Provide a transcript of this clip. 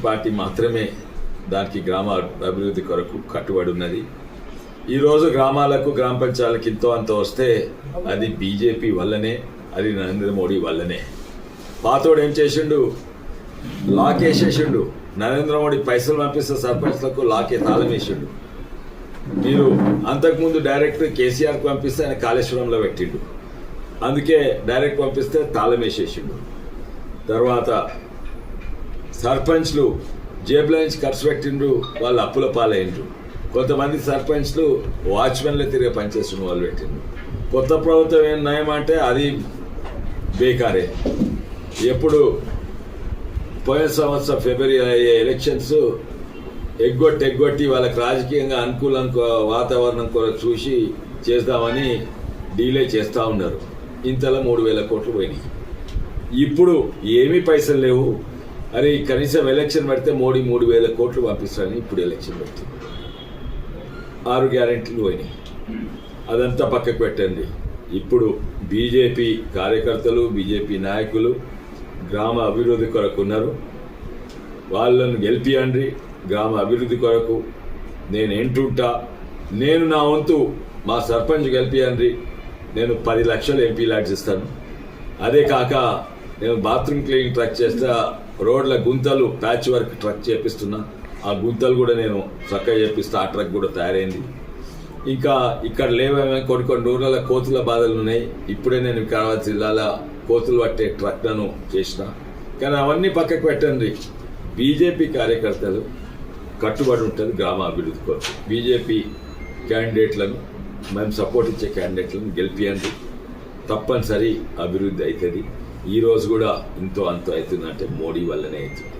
Party మాత్రమే దానికి గ్రామ అభివృద్ధి కొరకు కట్టుబడి ఉన్నది. ఈరోజు గ్రామాలకు గ్రామ పంచాయతీలకు ఇంతో అంత వస్తే అది బీజేపీ వల్లనే, అది నరేంద్ర మోడీ వల్లనే. పాతోడు ఏం చేసిండు, లాక్ వేసేసిండు. నరేంద్ర మోడీ పైసలు పంపిస్తే సర్పంచ్లకు లాకే తాళం వేసిండు. మీరు అంతకుముందు డైరెక్ట్ కేసీఆర్కి పంపిస్తే ఆయన కాళేశ్వరంలో పెట్టిండు, అందుకే డైరెక్ట్ పంపిస్తే తాళం వేసేసిండు. తర్వాత సర్పంచ్లు జేబులో నుంచి ఖర్చు పెట్టిండ్రు, వాళ్ళు అప్పుల పాలైండ్రు. కొంతమంది సర్పంచ్లు వాచ్మెన్లు తిరిగి పనిచేస్తున్న వాళ్ళు పెట్టిండ్రు. కొత్త ప్రభుత్వం ఏం నయం అంటే అది బేకారే. ఎప్పుడు పోయిన సంవత్సరం ఫిబ్రవరి అయ్యే ఎలక్షన్స్ ఎగ్గొట్టి వాళ్ళకి రాజకీయంగా అనుకూలం వాతావరణం కూడా చూసి చేద్దామని డీలే చేస్తూ ఉన్నారు. ఇంతలో 3,000 కోట్లు పోయినాయి. ఇప్పుడు ఏమీ పైసలు లేవు. అరే కనీసం ఎలక్షన్ పెడితే మోడీ 3,000 కోట్లు పంపిస్తారని ఇప్పుడు ఎలక్షన్ పెడుతుంది. 6 గ్యారెంటీలు పోయినాయి. అదంతా పక్కకు పెట్టండి. ఇప్పుడు బీజేపీ కార్యకర్తలు, బీజేపీ నాయకులు గ్రామ అభివృద్ధి కొరకు ఉన్నారు. వాళ్ళను గెలిపియండి. గ్రామ అభివృద్ధి కొరకు నేను ఏంటుంటా. నేను నా వంతు మా సర్పంచ్ గెలిపియండి. నేను 10 లక్షలు ఎంపీ ల్యాడ్స్ ఇస్తాను. అదే కాక నేను బాత్రూమ్ క్లీనింగ్ ట్రక్ చేస్తా, రోడ్ల గుంతలు ప్యాచ్ వర్క్ ట్రక్ చేపిస్తున్నా. ఆ గుంతలు కూడా నేను చక్కగా చేపిస్తా. ఆ ట్రక్ కూడా తయారైంది. ఇంకా ఇక్కడ లేవేమో కొన్ని ఊర్ల కోతుల బాధలు ఉన్నాయి. ఇప్పుడే నేను వికారాబాద్ జిల్లాలో కోతులు పట్టే ట్రక్లను చేసిన. కానీ అవన్నీ పక్కకు పెట్టండి. బీజేపీ కార్యకర్తలు కట్టుబడి ఉంటుంది గ్రామ అభివృద్ధి కొరకు. బీజేపీ క్యాండిడేట్లను, మేము సపోర్ట్ ఇచ్చే క్యాండిడేట్లను గెలిపియండి. తప్పనిసరి అభివృద్ధి అవుతుంది. ఈరోజు కూడా ఇంతో అంతో అవుతుందంటే మోడీ వల్లనే అవుతుంది.